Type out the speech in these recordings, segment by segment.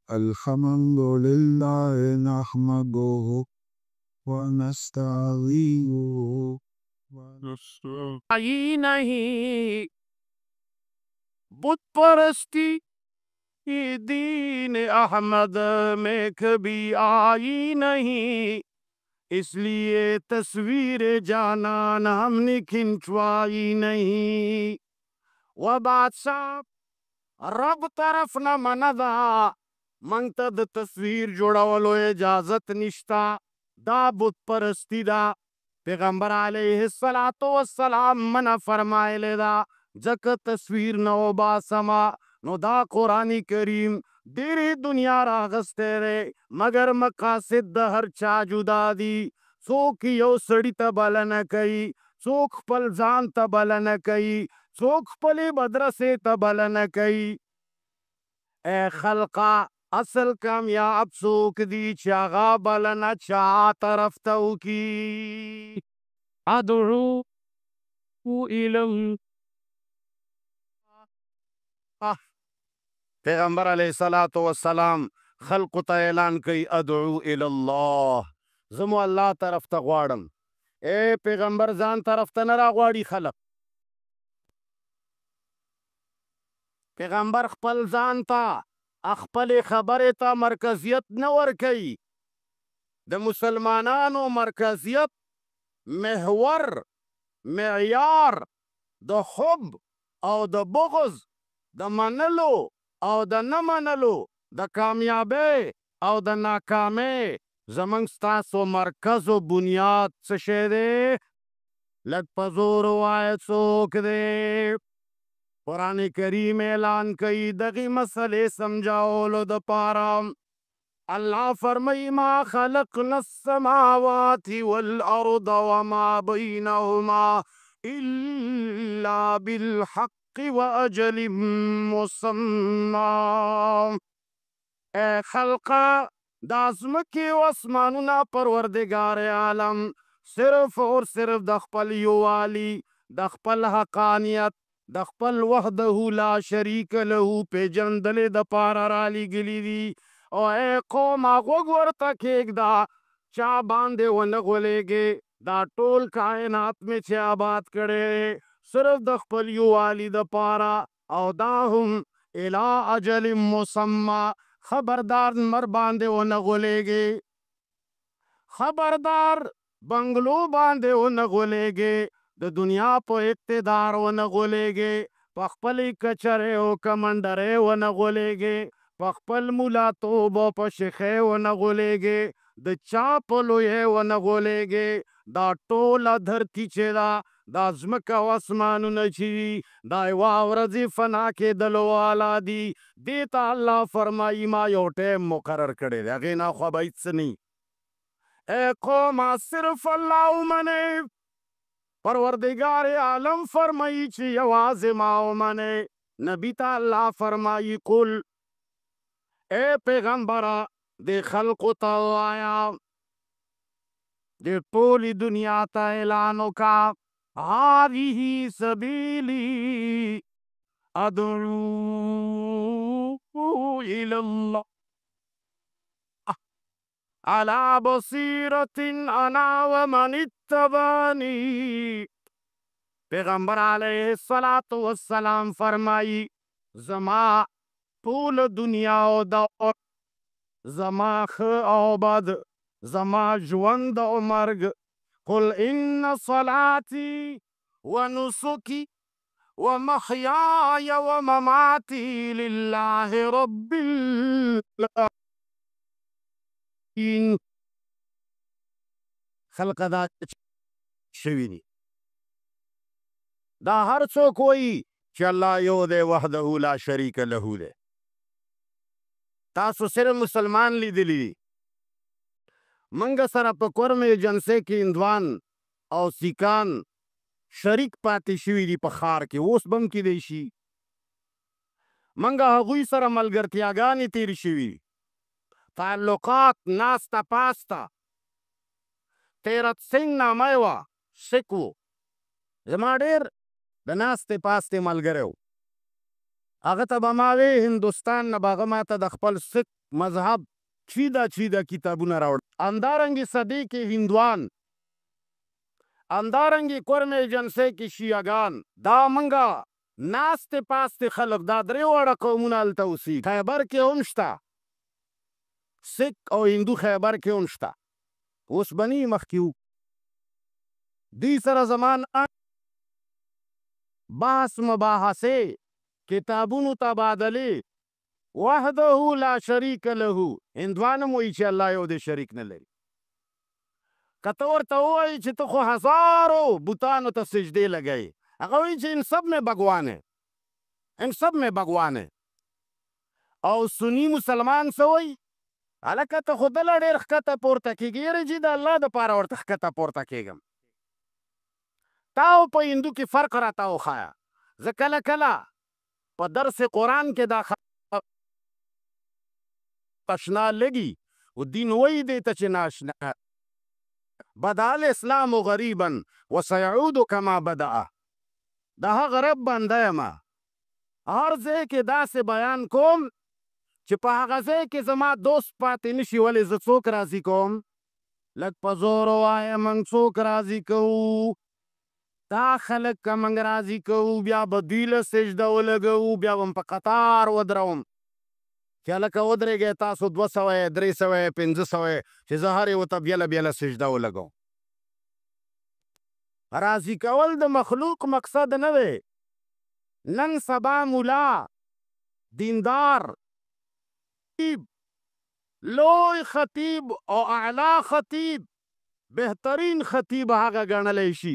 अल्हम्दुलिल्लाह नहमदुहु व नस्तईनुहु आई नहीं बुत परस्ती ये दीन अहमद में कभी आई नहीं, इसलिए तस्वीर जानान हमने खिंचवाई नहीं। वह बादशाह रब तरफ न मनदा मंगतद तस्वीर जोड़ावलो इजाजत निश्ता दा बुत परस्ती दा। पैगंबर अलैहिस्सलातो वस्सलाम मना फरमाए लेदा जक तस्वीर नओ बासमा नो दा कुरानी करीम देरी दुनिया रागस्ते रे मगर मकासिद द हर चा जुदा दी। सोक यो सड़ी तबल न कई, सोख पल जान तबल न कई, सोख पली बदरसे तबल न कई। ए खलका असल कामयाब सोक दी चागा बलना चा तरफ तऊ की अदरू इलम। पैगंबर अलैहिस्सलातु वस्सलाम खल्क ता ऐलान कई अदऊ इलल्लाह, जमो अल्लाह तरफ ता ग्वाड़म। ए पैगंबर जान तरफ ता नरा ग्वाड़ी खलक, पैगंबर खपल जान ता अखपल खबर ता मरकजियत न वर्कई। द मुसलमानानो मरकजियत महवर मेयार द हुब और द बुग़्ज़ द मनलो और द न मनलो द कामयाबे और द नाकामे जमंग स्तासो मरकज व बुनियाद सशेदे लग पजोर आयत सोक दे। कुरान करीम ऐलान कई दगी मसले समझाओ लो द पाराम। अल्लाह फरमाई मा खलक़ना समावाति वल अर्द व मा बैनहुमा इल्ला बिल हक़्क़ि व अजलिम मुसम्मा। ए खल्का दाज़मके व आसमानुना परवरदिगार आलम सिर्फ और सिर्फ दखपल युवाली दखपल हकानियत दखपल वहदहु ला शरीक लहू पे जंदले द पारा राली गिली दी। और ए कौम आगोग वर्ता केकदा चा बांधे व नगोलेगे दा टोल कायनात में चा बात करे सिर्फ दखपल युवाली द पारा और दाहुम इला अजलिम मुसम्मा। खबरदार मर बांधे व नगोलेगे, खबरदार बंगलो बांधे व नगोलेगे, द दुनिया पर इक्तदार व नगोलेगे, पखपली कचरे व कमंडरे व नगोलेगे, पखपल मुला तोबो पशिखे व नगोलेगे, द चापलो ये व नगोलेगे, दा टोला धरती चेदा दा ज़मका आसमानु नची दा वावरजी फना के दलवाला दी देता अल्लाह फरमाई मा यो टेम मुकर्रर करे दे अगे ना ख्वाबाइत से नहीं। ए कौमा सिर्फ अल्लाह मने परवरदिगार आलम फरमाई ची आवाज माओ मने नबी ता अल्लाह फरमाई कुल ए पैगंबरा दे खल्को ता आया दे पूरी दुनिया ता ऐलानो का हादिही सबीली अदरू इलल्लाह अला बसीरतिन अना व मन इत्तबानी। पैगंबर अलैहिस्सलातु वस्सलाम फरमाई जमा पूल दुनिया ओ दौर जमा ख ओ बद जमा जुवंद ओ मर्ग कुल इन सलाती व नुसुकी व महयाय व ममाती लिल्लाहि रब्बिल आलमीन। खलकदा शविनी दा हर सो कोई चल्ला यो दे वहदहु ला शरीक लहू दे तासु सिर्फ मुसलमान ली दिली मंगा सरा पकोर में जनसे की इंदवान और सिकान शरीक पाती शिविरी पखार के ओस बम की देशी मंगा हगुई सरा मलगर त्यागानी तेरी शिविरी ताल्लुकात नास्ता पास्ता तेरत सिंह ना मैवा सिकवो जमाडेर द नास्ते पास्ते मलगरेव अगर तब हमारे हिंदुस्तान न बागमाता दखपल सिख مذهب چیده کتابونه راوړ. همدارنګې صدې کې هندوان، همدارنګې کورم ایجنسۍ کې شیعهګان، دا منګه ناستې پاستې خلک، دا درې واړه قومونه هلته اوسېږي. خیبر کې هم شته، سکھ او هندو خیبر کې هم شته. اوس به نه مخکې وو دوی سره زمان بحث مباحثې، کتابونو تبادلې، وحده لا شریک له. هندوان هم وایي چې الله یو دی، شریک نه لري. که ته ورته ووایي چې ته خو هزارو بتانو ته سجدې لګوي، هغه وایي چې ان سب میں بھگوان ہے، ان سب میں بھگوان ہے. او سنی مسلمان څه وایي؟ هلکه ته خو دله ډېر ښکته پورته کېږي. یاره جي د الله دپاره ورته ښکته پورته کېږم. تا او په هندو کې فرق راته وښایه. زه کله کله په درس قرآن کې دا اشنا لګي و دین وایي دی ته چې ناشنا بدأ الاسلام غریبا وسيعود کما بدأ. د هغه رب بنده یم، هر ځای کې داسې بیان کوم چې په هغه ځای کې زما دوست پاتې نشي. ولې زه څوک راضي کوم؟ لږ په زور ووایه موږ څوک راضي کوو؟ دا خلک که موږ راضي کوو بیا به دوی له سجده ولګوو، بیا به په قطار ودروم چې هلکه ودرېږئ تاسو 200 300 500 چې زه هر یو ته بیله بیله سجده ولګوم. راضي کول د مخلوق مقصد نه دی. نن سبا ملا، دیندار، لوی خطیب او اعلی خطیب، بهترین خطیب هغه ګڼلی شي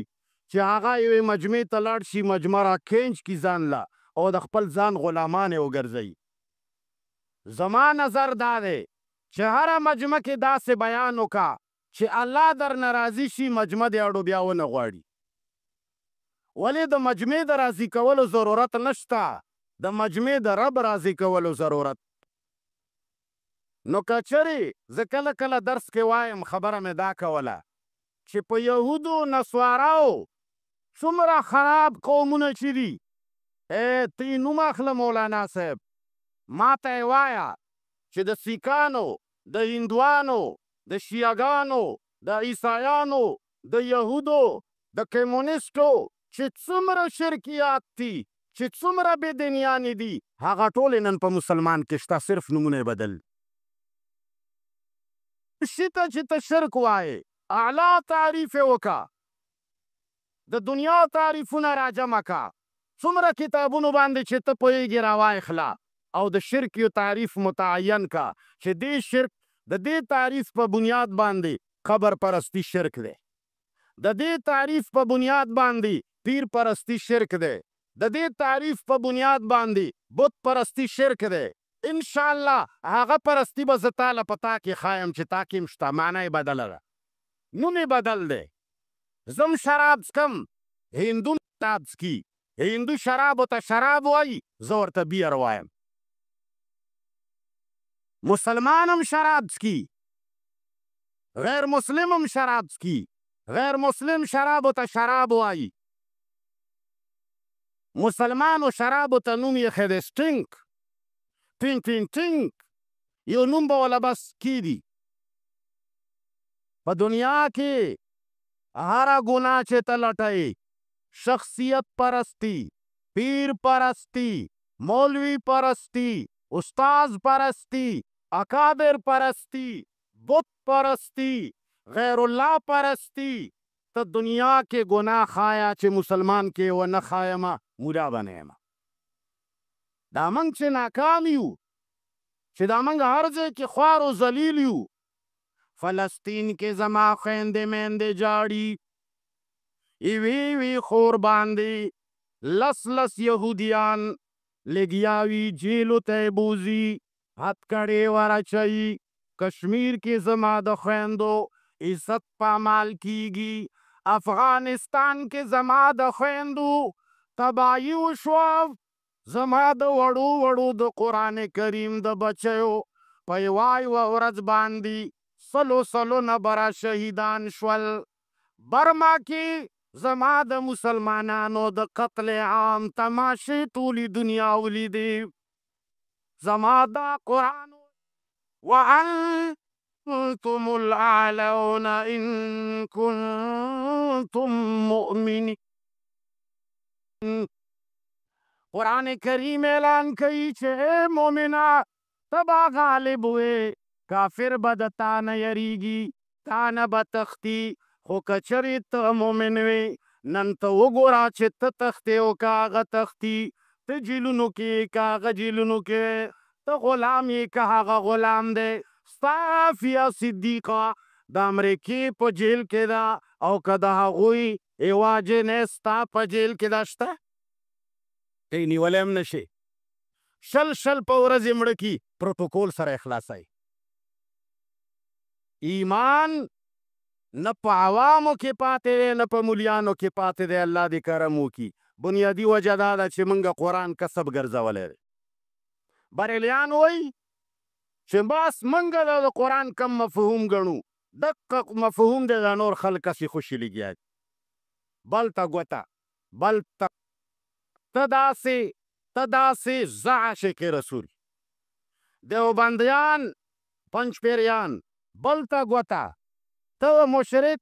چې هغه یوې مجمع ته لاړ شي، مجمع را کینچ کي ځان له او د خپل ځان غلامان یې وګرځوي. زما نظر دا دی چې هره مجمع کې داسې بیان وکړه چې الله درنه راضي شي، مجمع دې اړو بیا ونه غواړي. ولې د مجمع د راضي کولو ضرورت نشته، د مجمع د رب راضي کولو ضرورت. نو که چرې زه کله کله درس کې وایم، خبره مې دا کوله چې په یهودو نسواراو څومره خراب قومونه چې دي، ته یې نوم اخله مولانا صاحب، ما ته یې وایه چې د سیکانو، د هندوانو، د شیعهګانو، د عیسایانو، د یهودو، د کمونیسټو چې څومره شرکیات دي، چې څومره بېدینیانې دي، هغه ټولې نن په مسلمان کې شته، صرف نومونه یې بدل. شي ته چې ته شرک وایې، اعلی تعریف یې وکړه، د دنیا تعریفونه راجمع کړه، څومره کتابونو باندې چې ته پوهېږې راواخله او د شرک یو تعریف متعین کړه چې دې شرک د دې تعریف په بنیاد باندې قبر پرستی شرک دی، د دې تعریف په بنیاد باندې پیر پرستی شرک دی، د دې تعریف په بنیاد باندې بت پرستی شرک دی. انشاءالله هغه پرستی به زه تاله په تا کې ښایم چې تا کې هم شته، معنی یې بدله ده، نوم یې بدل دی. زم شراب څکم، هندو شراب څکي، هندو شرابو ته شراب وایي، زه ورته بیر وایم. مسلمان هم شراب څکي، غیر مسلم هم شراب څکي، غیر مسلم شرابو ته شراب وایي. مسلمانو شرابو ته نوم یې ښه دی سټینک، ټینګ ټینګ ټینګ، یو نوم به وله بس کیدي. په دنیا کې هره ګناه چې ته لټوې، شخصیت پرستی، پیر پرستی، مولوی پرستی، استاذ پرستی، اکابر پرستی، بت پرستی، غیر الله پرستی، ته دنیا کې ګناه خایا چې مسلمان کې ونه خایمه، مولا به نه یمه. دا موږ چې ناکام یو، چې دا موږ هر ځای کې خوار و ذلیل یو. فلسطین کې زما خویندې میندې جاړي، یوې یوې خور باندې لس یهودیان لګیاوي، جیلو ته یې بوځي، هتکړې ورچوي. کشمیر کې زما د خویندو عزت پامال کیږي، افغانستان کې زما د خویندو تباهي وشوه، زما د وړو وړو د قرآن کریم د بچیو په یوه ورځ باندې سلو نبره شهیدان شول. برما کې زما د مسلمانانو د قتل عام تماشې ټولې دنیا ولیدې. زما دا قرآن وأنتم الأعلون إن كنتم مؤمنين. قرآن کریم اعلان کئی چھے مومنہ تبا غالب ہوئے، کافر بدتا نہ یریگی، تانا بتختی، خو کچری تا مومن وی نن تا وگورا چھے تا تختے ہو کاغا تختی، تا جلونو کی کاغا جلونو کے، تا غلام یہ کاغا غلام دے. صافیہ صدیقہ دا امریکی پا جیل کے دا او کدا غوی ایواجے نیستا پا جیل کے دا شتا تی نیولیم نشے شل پا ورزی مڑکی پروٹوکول سر اخلاصائی. ایمان نہ پا عوامو کے پاتے دے نہ پا ملیانو کے پاتے دے، اللہ دی کرمو کی بنیادی وجہ دادا چھ منگا قرآن کسب گرزولے دے. بریلیان ہوئی چھ باس منگا دا قرآن کم مفہوم گنو، دقق مفہوم دے دا نور خلق سی خوشی لگیا بلتا گوتا بلتا تدا سے عاشق رسول دیوبندیان پنچ پیریان بلتا گوتا تو مشرک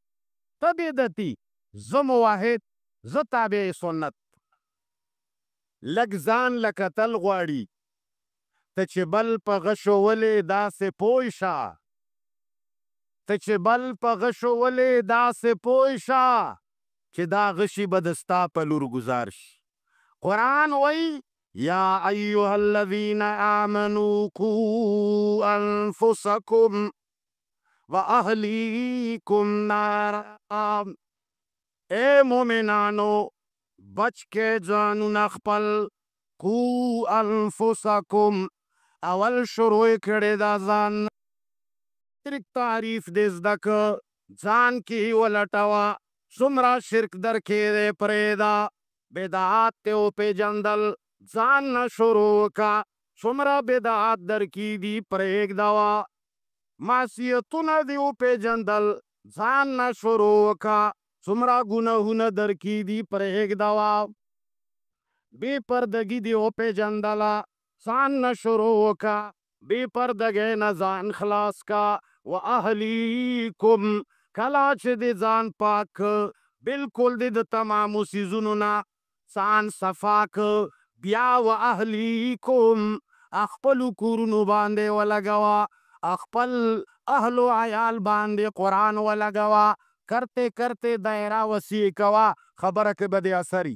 تبیدتی زم واحد ز تابع سنت لگزان لکتل غواړي ته چې بل په غشو ولې داسې پوه شه، ته چې بل په غشو ولې داسې پوه شه چې دا غشي به د ستا په لور گزار شي. قرآن وی یا ایها الذین آمنوا قوا انفسکم وَأَهْلِيكُمْ نَارًا، اے مومنانو بچ کے جانو نخپل، قوا انفسکم اول شروع کڑے دا زان ترک تعریف دیز دک جان کی ولٹوا سمرا شرک در کے دے پریدا بدعات تیو پہ جندل جان نہ شروع کا سمرا بدعات در کی دی پریگ دوا معصیتون دیو پہ جندل ځان نه شروع کا څومره ګناهونه در کی دی پرېږدوه بے پردگی دیو پہ جندلا ځان نه شروع کا بے پردگی نه ځان خلاص کا واهلیکم کلا چې دی ځان پاک بالکل دی د تمامو سیزونو نه ځان صفا بیا واهلیکم خپلو کورونو باندې ولګوه اخپل اهل و عیال باندې قرآن ولګوا کرتے کرتے دائرہ وسیع کوا خبره که بده اثری.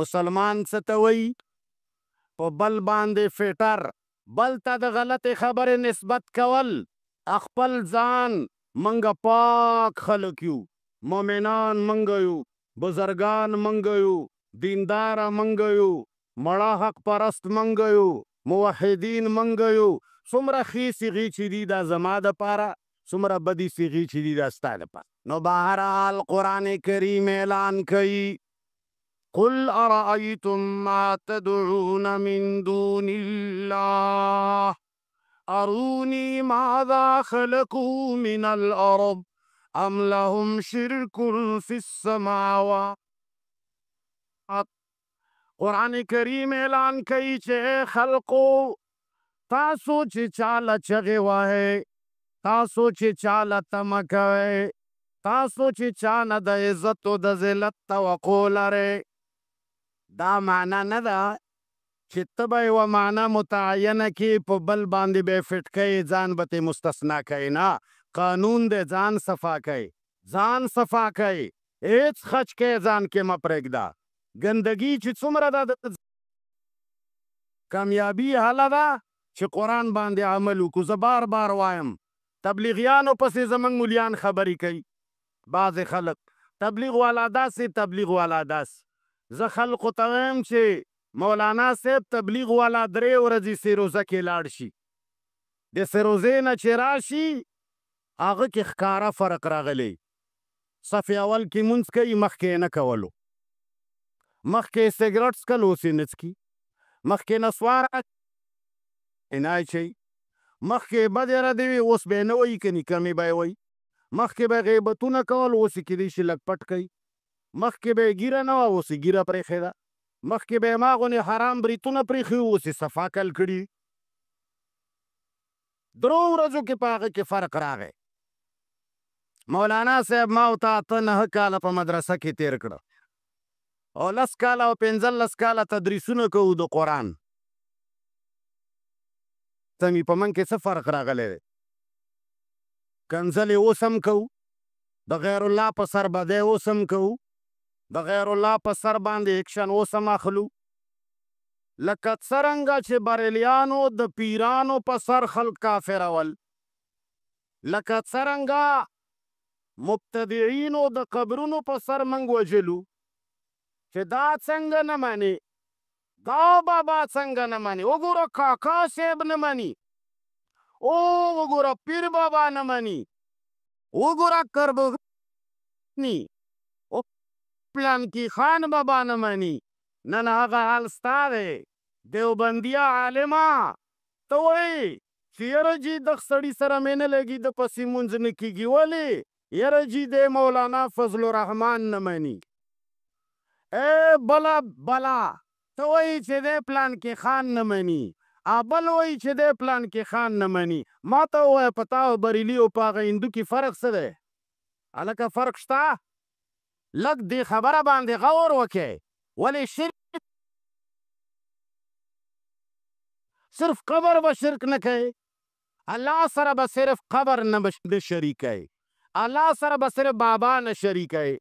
مسلمان ستوي په بل باندې فیټر بل ته د غلط خبر نسبت کول اخپل ځان منګه پاک خلق یو مومنان منګه یو بزرگان منګه یو دیندار منګه یو مړه حق پرست منګه یو موحدین منګیو څومره ښې صیغې چې دي دا زما دپاره څومره بدې صیغې چې دي دا ستا دپاره. نو بهرحال قرآن کریم اعلان کوي قل ارأیتم ما تدعون من دون الله ارونی ماذا خلقوا من الارض ام لهم شرک فی السماوات. قرآن کریم اعلان کئی چھے خلقو تاسو چی چالا چغی واہے تاسو چی چالا تمکوے تاسو چی چانا دا عزت و دا ذلت توقع لرے دا معنی ندا چی تبای و معنی متعین کی پا بل باندی بے فٹ کئی جان بتی مستثنا کئی نا قانون دے جان صفا کئی ایچ خچ کے جان کے مپرگ دا گندگی چې څومره ده کامیابی حاله ده چې قرآن باندې عمل وکړو. زه بار بار وایم تبلیغیانو پسې زموږ مولیان خبرې کوي بعضې خلک تبلیغ والا داسې تبلیغ والا داسې زه خلقو ته وایم چې مولانا صاحب تبلیغ والا 3 ورځې سیروزه کې لاړ شي د سیروزې نه چې راشي هغه کې ښکاره فرق راغلی صف اول کې مونځ کوي مخکې نه کولو مخکې سیګرټ څکل اوس یې نه څکي مخکې نسوار عنایت شي مخکې بدې ردې وي اوس به یې نه وایي که نیکمې به یې وایي مخکې به یې غیبتونه کول اوس یې کیدای شي لږ پټ کوي مخکې به یې ګیره نه وه اوس یې ګیره پرېښې ده مخکې به یې ما غونې حرام بریتونه پرېښي وو، اوس یې صفا کل کړي. 3 ورځو کې په هغه کې فرق راغی. مولانا صاحب ما او ته 8-9 کاله په مدرسه کې تېر کړه او 10 کاله او 15 کاله تدریسونه کوو د قرآن. ته مې په من کې څه فرق راغلی دی؟ کنځلې اوس هم کوو، د غیر الله په سر بدی اوس هم کوو، د غیر الله په سر باندې ایکشن اوس هم اخلو. لکه څرنګه چې بریلیانو د پیرانو په سر خلق کافرول، لکه څرنګه مبتدعینو د قبرونو په سر منګ وجلو، چې دا څنګه نه مني، دا بابا څنګه نه مني، وګوره کاکا صاحب نه مني، او وګوره پیر بابا نه مني، وګوره کربغني او پلانکي خان بابا نه مني. نن هغه حال ستا دی. دیوبندیه عالمه ته وایې چې یاره جي دغ سړي سره مې نه لګي، د پسې مونځ نه کېږي. ولې؟ یاره جي دی مولانا فضل الرحمن نه مني. بله ته وایې چې دی پلانکي خان نه مني، بل وایي چې دی پلانکي خان نه مني. ما ته ووایه په تا او بریلي او په هغه هندو کې فرق څه دی؟ هلکه فرق شته؟ لږ دې خبره باندې غور وکړئ. ولې صرف قبر به شرک نه کوي، الله سره به صرف قبر نه شریکوي، الله سره به صرف بابا نه شریکوي.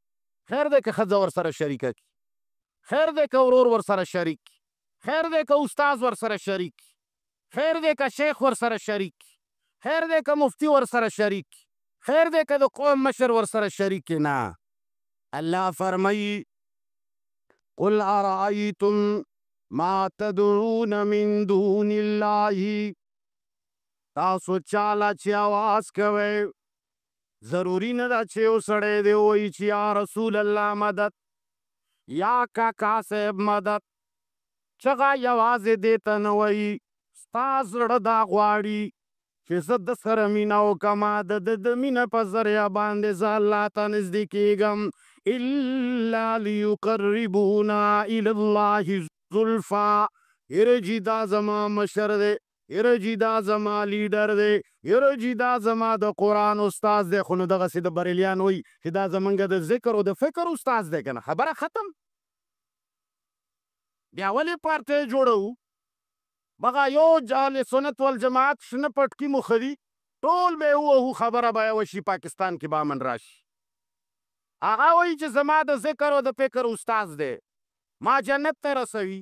خیر دی که ښځه ورسره شریکه کړي، خیر دی که ورور ورسره شریک کړي، خیر دی که استاد ورسره شریک کړي، خیر دی که شیخ ورسره شریک کړي، خیر دی که مفتی ورسره شریک کړي، خیر دی که د قوم مشر ورسره شریک کړي. نه، الله فرمایي قل ارأیتم ما تدعون من دون الله. تاسو چاله چې آواز کوئ، ضروري نه ده چې یو سړی دی وایي چې یا رسول الله مدد، یا کاکا صاحب مدد. چغه یوازې دې ته نه وایي، ستا زړه دا غواړي چې زه د سره مینه وکړمه، د مینه په ذریعه باندې زه الله ته نږدې کېږم. الا لیقربونا الی الله زلفا. یره جي دا زما مشر دی، یره جي دا زما لیډر دی، یره جي دا زما د قرآن استاد دی. خو نو دغسې د بریلیان وایي چې دا زمونږ د ذکر او د فکر استاد دی که نه. خبره ختم. بیا ولې پارټۍ جوړوو؟ بغه یو اهل سنت والجماعت شنه پټکي مخه دي، ټول به یې ووهو، خبره به یې وشي، پاکستان کې به امن راشي. هغه وایي چې زما د ذکر او د فکر استاد دی، ما جنت ته رسوي.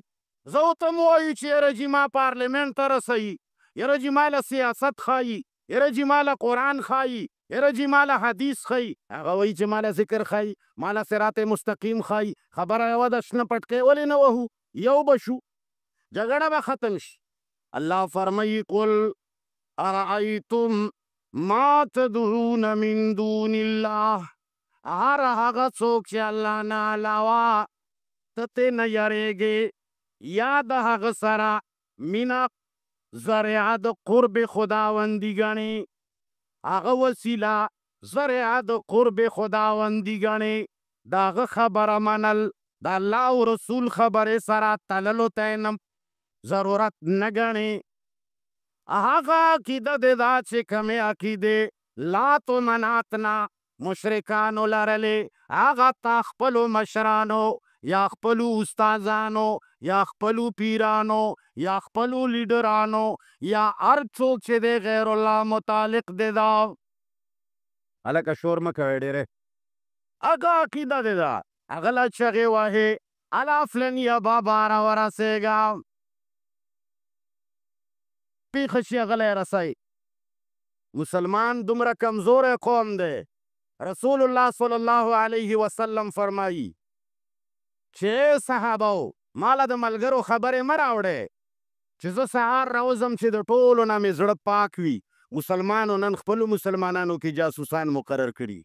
زه ورته م وایو چې یاره جي ما پارلمنټ ته رسوي، یاره جي ما له سیاست ښایي، یاره جي ما له قرآن ښایي، یاره جي ما له حدیث ښایي. هغه وایي چې ما له ذکر ښایي، ما له صراط مستقیم ښایي. خبره یوه ده، شنه پټکی ولې نه وهو؟ یو به شو، جګړه به ختم شي. الله فرمایي قل ارأیتم ما تدعون من دون الله. هر هغه څوک چې الله نه علاوه ته ترې نه یریږې، یا د هغه سره مینه ذریعه د قرب خداوندي ګڼې، هغه وسیله ذریعه د قرب خداوندي ګڼې، د هغه خبره منل، د الله او رسول خبرې سره تللو ته یې ضرورت نه ګڼې. هغه عقیده دې دا چې کومې عقیدې لات و منات نه مشرکانو لرلې، هغه تا خپلو مشرانو یا خپلو استادانو یا خپلو پیرانو یا خپلو لیډرانو یا هر څوک چې دی غیر الله متعلق دی دا. هلکه شور مه کوئ ډېرې. هغه عقیده دې ده، هغه له چغې وهې الا فلانیه بابا را ورسېږه، پیښه شي هغه له یې رسئ. مسلمان دومره کمزوری قوم دی. رسول الله صلی الله علیه وسلم فرمایي چې صحابو ماله د ملګرو خبرې مه راوړئ چې زه سهار راوځم چې د ټولو نه مې زړه پاک وي. مسلمانو نن خپلو مسلمانانو کې جاسوسان مقرر کړي.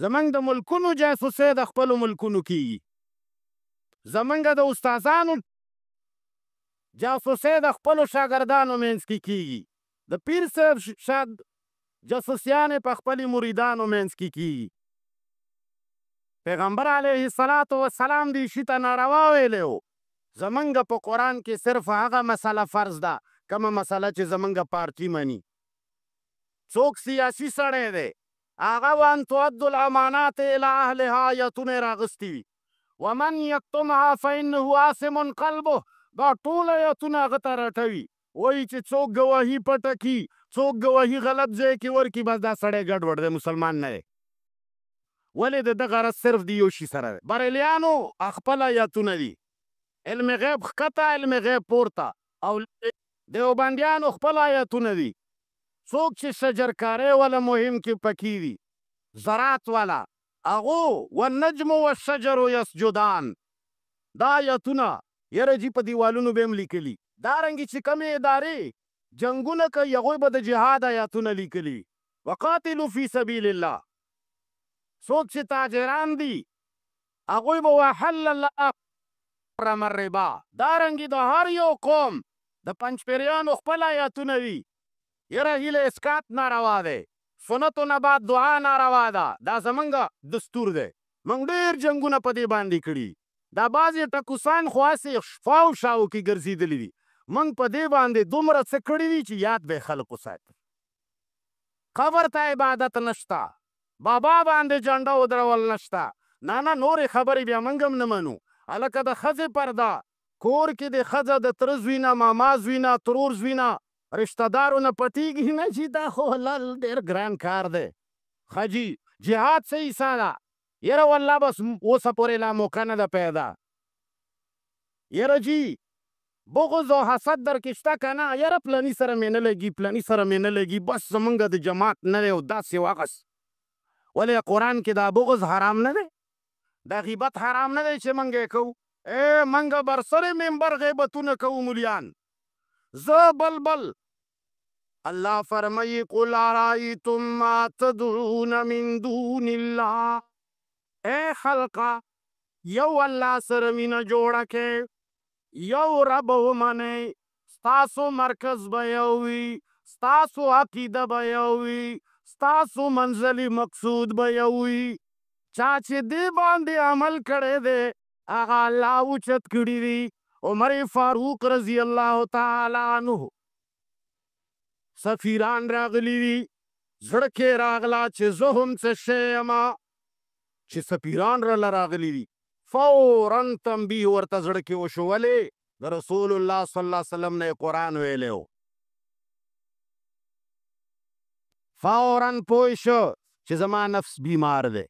زمونږ د ملکونو جاسوسۍ د خپلو ملکونو کېږي، زمونږ د استادانو جاسوسۍ د خپلو شاګردانو منځ کې کېږي، د پیر صاحب جاسوسیانې په خپلې مریدانو منځ کې کېږي. پیغمبر علیه السلام دی شي ته ناروا ویلی و. زمونږ په قرآن کې صرف هغه مسله فرض ده کومه مسله چې زمونږ پارټي مني. څوک سیاسي سړی دی هغه وان تؤدوا الامانات الى اهلها ایتونه یې راغستي وي. ومن یکتمها فانه آثم قلبه. دا ټول ایتونه هغه ته رټوي وایي چې څوک ګواهي پټه کي څوک ګواهي غلط ځای کې ورکي بس دا سړی ګډوډ دی مسلمان نه دی. ولې د ده غرض صرف د یو شي سره دی. بریلیانو خپل ایتونه دي علم غیب ښکته علم غیب پورته او دیوبندیانو خپل ایتونه دي. څوک چې شجرکارۍ والا مهم کې پکې دي زراعت والا هغو والنجم والشجر یسجدان دا ایتونه یاره جي په دیوالونو به هم لیکلي. دارنګې چې کومې ادارې جنګونه کوي هغوی به د جهاد ایتونه لیکلي وقاتلو فی سبیل الله. څوک چې تاجران دي هغوی به وحل الله حرم الربا. دارنګې د هر یو قوم د پنجپیریانو خپل ایتونه دي. یاره هیله اسکات ناروا دی سنتو نه بعد دعا ناروا ده. دا زمونږ دستور دی. موږ ډېر جنګونه په دې باندې کړي. دا بعضې ټکوسان خو هسې شفاو شاو کې ګرځېدلي دي. موږ په دې باندې دومره څه کړي دي چې یاد به یې خلکو ساتي. قبر ته عبادت نشته بابا باندې جنډه ودرول نشته. نه نورې خبرې بیا موږ هم نه منو. هلکه د ښځې پرده کور کې د ښځه د تره زوی نه ماما زوی نه ترور زوی نه رشته دارو نه پټېږي نه چې دا خو لل ډېر ګران کار دی. ښه جي جهاد څه حصه ده یاره والله بس اوسه پورې لا موقع نه ده پیدا. یاره جي بغض او حسد در کې شته که نه یاره پلني سره مې نه لګي پلني سره مې نه لګي بس زمونږ د جماعت نه دی او داسې وغس. ولې قرآن کې دا بغض حرام نه دی دا غیبت حرام نه دی چې موږ یې کوو. موږ بر سر منبر غیبتونه کوو مولیان زه بل الله فرمایي قل ارایتم ما تدعون من دون الله. ای خلقه یو الله سره مینه جوړه کې یو رب ومنئ ستاسو مرکز به یو وي ستاسو عقیده به یو وي ستاسو منزلي مقصود به یو وي. چا چې دې باندې عمل کړی دی هغه الله اوچت کړي دي. عمر فاروق رضی الله تعالی عنه سفیران راغلي دي زړه کې راغله چې زه هم څه شی یمه چې سفیران راله راغلي دي فورا تنبیه ورته زړه کې وشو. ولې د رسول الله صلی الله علیه وسلم نه قرآن ویلی و. فورا پوه شو چې زما نفس بیمار دی